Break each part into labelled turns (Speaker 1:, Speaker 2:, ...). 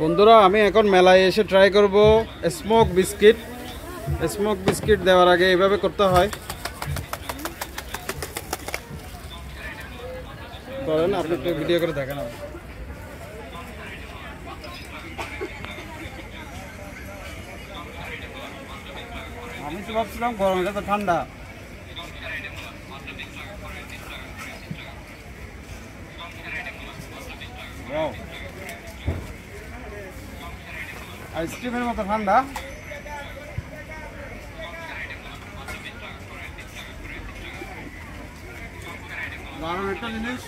Speaker 1: বন্ধুরা আমি এখন মেলায় এসে ট্রাই করব স্মোক বিস্কিট। স্মোক বিস্কিট দেওয়ার আগে এইভাবে করতে হয়। করেন আপনি একটু ভিডিও করে দেখেন। আমি তো ভাবছিলাম গরম, এটা তো ঠান্ডা। আইসক্রিমের মতো ঠান্ডা। দারুণ একটা জিনিস।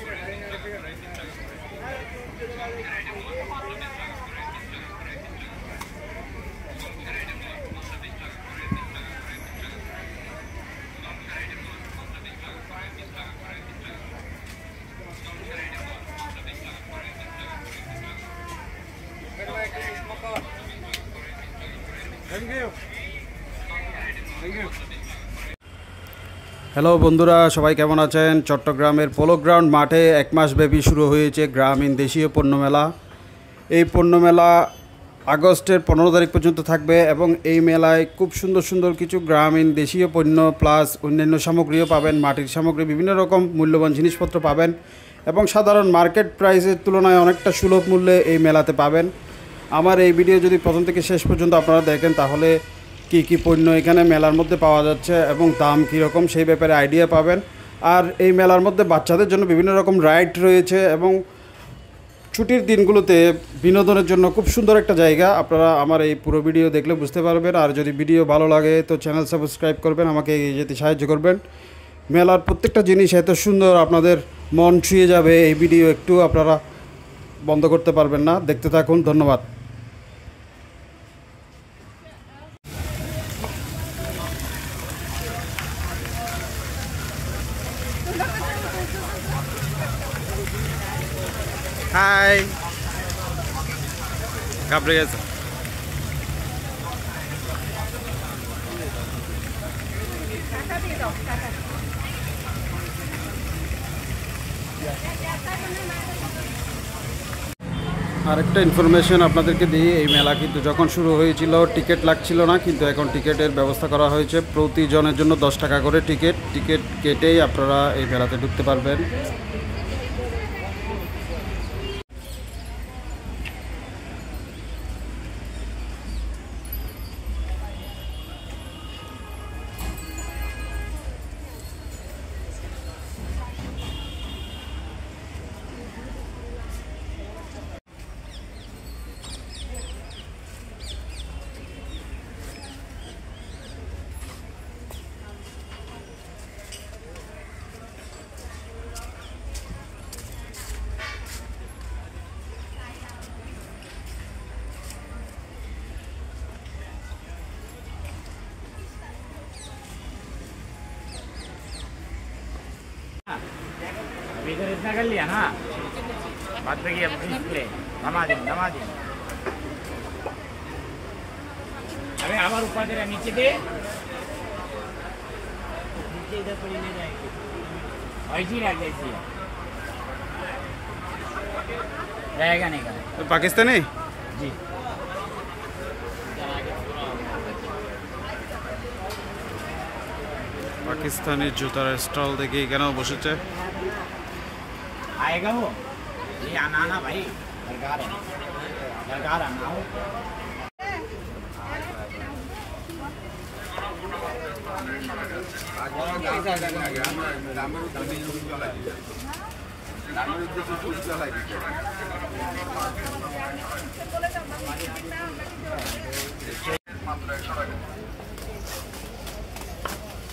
Speaker 1: হ্যালো বন্ধুরা, সবাই কেমন আছেন? চট্টগ্রামের পোলো গ্রাউন্ড মাঠে 1 মাস ব্যাপী শুরু হয়েছে গ্রামীণ দেশীয় পণ্য মেলা। এই পণ্য মেলা আগস্টের 15 তারিখ পর্যন্ত থাকবে এবং এই মেলায় খুব সুন্দর সুন্দর কিছু গ্রামীণ দেশীয় পণ্য প্লাস অন্যান্য সামগ্রীও পাবেন। মাটির সামগ্রী, বিভিন্ন রকম মূল্যবান জিনিসপত্র পাবেন এবং সাধারণ মার্কেট প্রাইসের তুলনায় অনেকটা সুলভ মূল্যে এই মেলাতে পাবেন। আমার এই ভিডিও যদি প্রথম থেকে শেষ পর্যন্ত আপনারা দেখেন তাহলে কী কী পণ্য এখানে মেলার মধ্যে পাওয়া যাচ্ছে এবং দাম কীরকম সেই ব্যাপারে আইডিয়া পাবেন। আর এই মেলার মধ্যে বাচ্চাদের জন্য বিভিন্ন রকম রাইড রয়েছে এবং ছুটির দিনগুলোতে বিনোদনের জন্য খুব সুন্দর একটা জায়গা। আপনারা আমার এই পুরো ভিডিও দেখলে বুঝতে পারবেন। আর যদি ভিডিও ভালো লাগে তো চ্যানেল সাবস্ক্রাইব করবেন, আমাকে এগিয়ে যেতে সাহায্য করবেন। মেলার প্রত্যেকটা জিনিস এত সুন্দর, আপনাদের মন ছুঁয়ে যাবে। এই ভিডিও একটু আপনারা বন্ধ করতে পারবেন না, দেখতে থাকুন। ধন্যবাদ। হাই, ঘাবড়ে গেছে। আরেকটা ইনফরমেশন আপনাদেরকে দিই, এই মেলা কিন্তু যখন শুরু হয়েছিল টিকিট লাগছিল না, কিন্তু এখন টিকিটের ব্যবস্থা করা হয়েছে। প্রতিজনের জন্য 10 টাকা করে টিকিট কেটেই আপনারা এই মেলাতে ঢুকতে পারবেন।
Speaker 2: इधर इतना कर लिया ना, बात पे किया डिस्प्ले दमा दिन अरे आवार ऊपर तेरा नीचे दे, नीचे इधर पड़ी नहीं जाएगी, ऐसी रख जैसी रहेगा नहीं का।
Speaker 1: पाकिस्तानी
Speaker 2: जी
Speaker 1: পাকিস্তানি জুতার স্টল দেখে এখানেও বসেছে।
Speaker 2: आएगा वो, ये आना भाई, दरगार आना हो।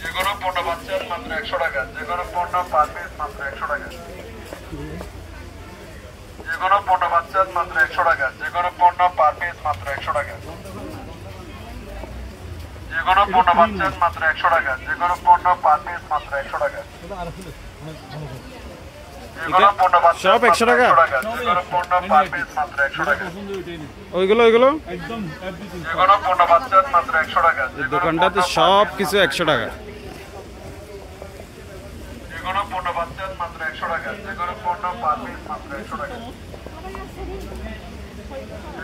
Speaker 3: যেকোনো পণ্য পাচ্ছেন মাত্র 100 টাকা, যেকোনো পণ্য পার পিস মাত্র 100 টাকা, যেকোনো পণ্য পাচ্ছেন মাত্র 100 টাকা, যেকোনো পণ্য পার পিস মাত্র 100 টাকা, যেকোনো পণ্য পাচ্ছেন মাত্র 100 টাকা, যেকোনো পণ্য পার পিস মাত্র 100 টাকা, যেকোনো পণ্য পাচ্ছেন
Speaker 1: সব 100 টাকা,
Speaker 3: যেকোনো পণ্য পার পিস মাত্র 100 টাকা,
Speaker 1: ওইগুলো
Speaker 3: যেকোনো পণ্য পাচ্ছেন মাত্র 100 টাকা,
Speaker 1: এই দোকানটাতে সব কিছু 100 টাকা।
Speaker 3: যেকোনো পণ্য পাচ্ছেন মাত্র 100 টাকা, যেকোনো পণ্য পার পিস মাত্র 100 টাকা,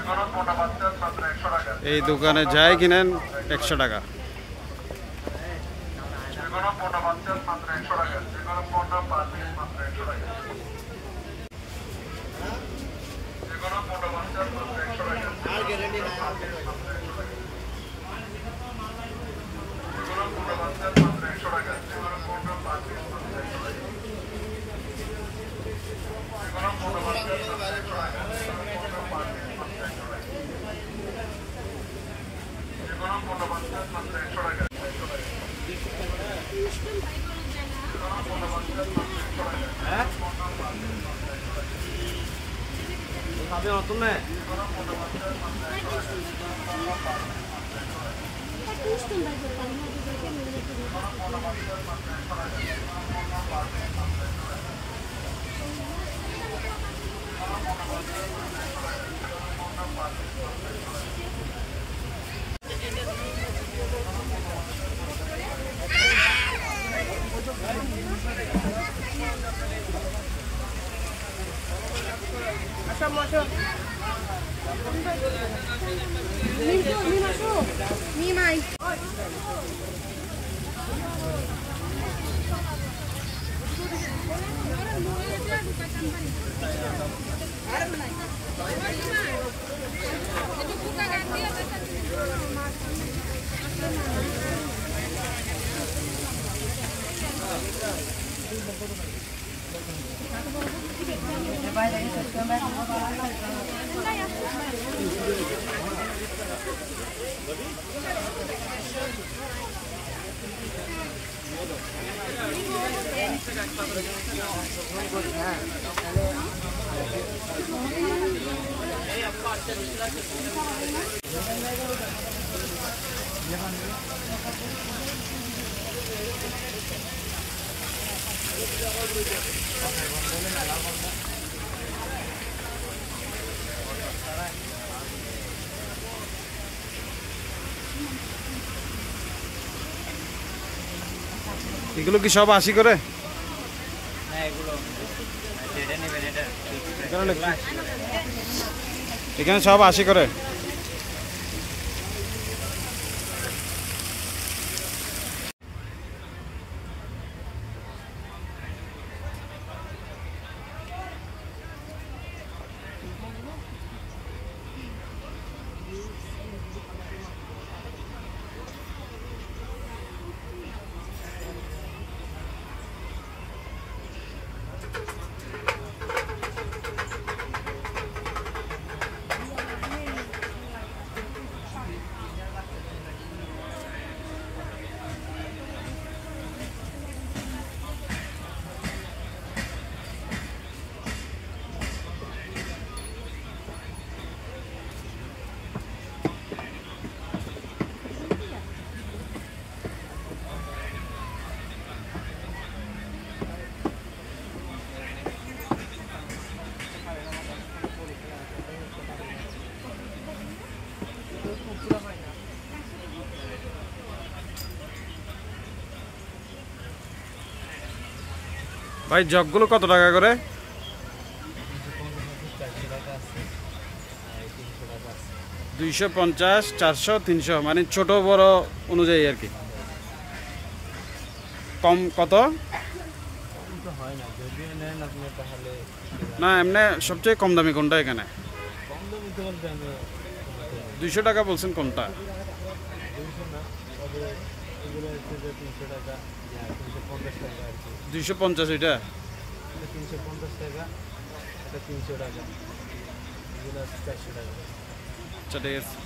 Speaker 3: কোনো পণ্য পাচ্ছেন মাত্র 100 টাকা।
Speaker 1: এই দোকানে যাই কিনেন 100 টাকা।
Speaker 3: যে কোনো পণ্য পাচ্ছেন মাত্র 100 টাকা। যে কোনো পণ্য পার পিস মাত্র 100 টাকা। যে কোনো পণ্য পাচ্ছেন মাত্র 100 টাকা। আর গ্যারান্টি না মাত্র 100 টাকা। যে কোনো পণ্য পাচ্ছেন মাত্র 100 টাকা। যে কোনো পণ্য পার পিস মাত্র 100 টাকা। যে কোনো পণ্য পাচ্ছেন মাত্র 100 টাকা। যে কোনো পণ্য পার পিস মাত্র 100 টাকা। যে কোনো পণ্য পাচ্ছেন মাত্র 100 টাকা।
Speaker 4: Mimay.
Speaker 1: এগুলো কি সব 80 করে? এখানে সব 80 করে। ভাই জগগুলো কত টাকা করে? 250, 400, 300, মানে ছোট বড় অনুযায়ী আর কি। কম কত? না এমনি সবচেয়ে কম দামি কোনটা এখানে? 200 টাকা বলছেন কোনটা? 250 এটা?
Speaker 5: 350 টাকা, এটা 300 টাকা, এগুলো 400 টাকা।
Speaker 1: আচ্ছা ঠিক আছে।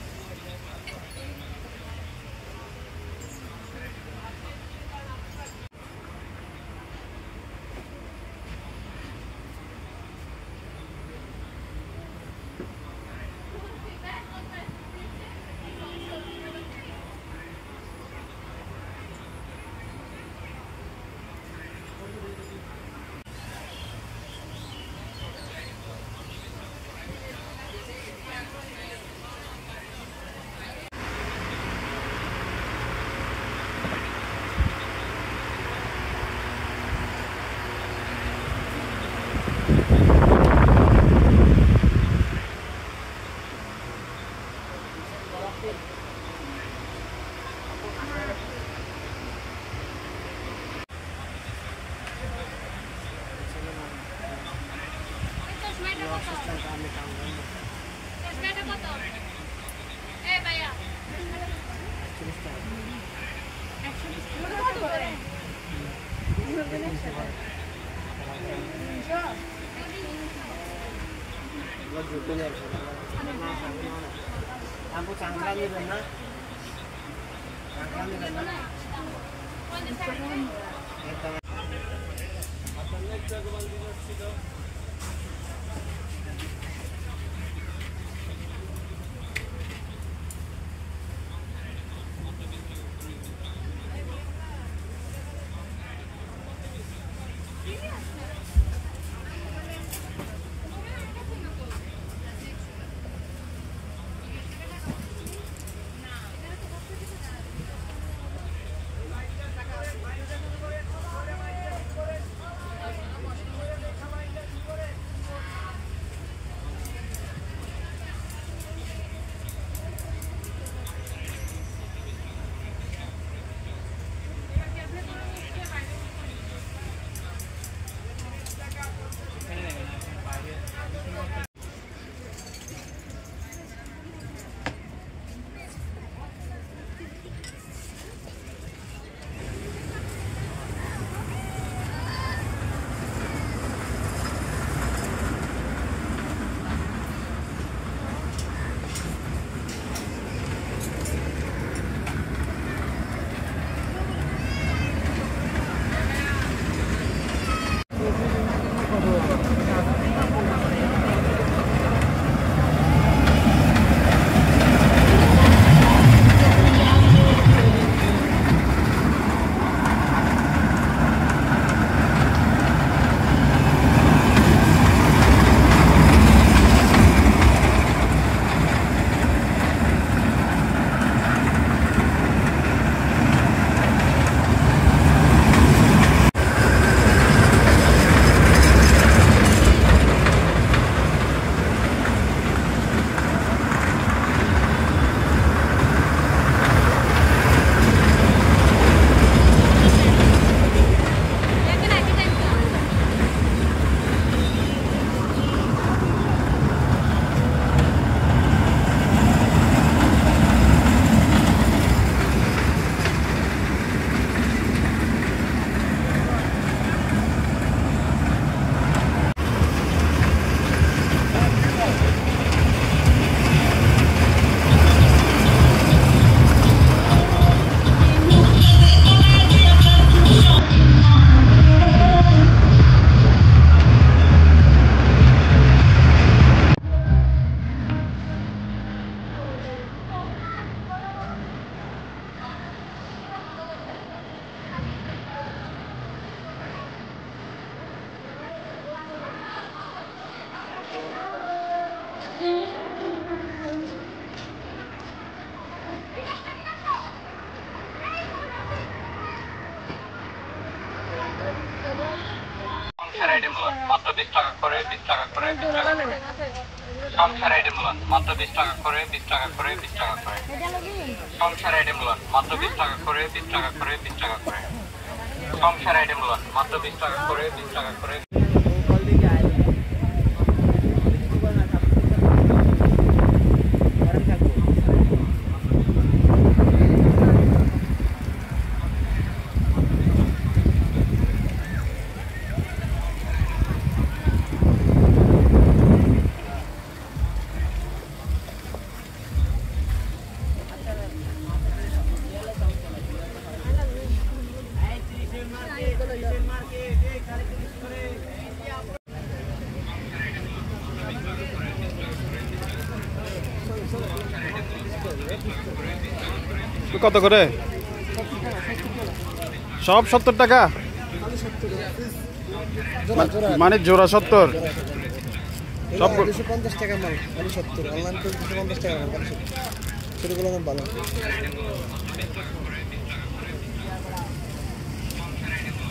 Speaker 5: আমি কামড়াই না।
Speaker 4: এটা কত এই ভাইয়া
Speaker 5: 40 টাকা।
Speaker 4: 120 কত করে
Speaker 5: এবার জুতো নিয়ে আসো না। আপু চাংলা নেবেন না? চাংলা নেবেন না? একদম।
Speaker 3: সংসার আইডি মূলত মাত্র 20 টাকা করে 20 টাকা করে 20 টাকা করে সংসার আইডি মূলত মাত্র 20 টাকা করে 20 টাকা করে 20 টাকা করে সংসার আইডি মূলত মাত্র 20 টাকা করে 20 টাকা করে 20 টাকা করে সংসার আইডি মূলত মাত্র 20 টাকা করে 20 টাকা করে
Speaker 1: কত করে সব 70 টাকা মানে জোড়া 70 সব
Speaker 5: 250 টাকা মাল 70 অনলাইন তো 250 টাকা মাল ছোটগুলো ভালো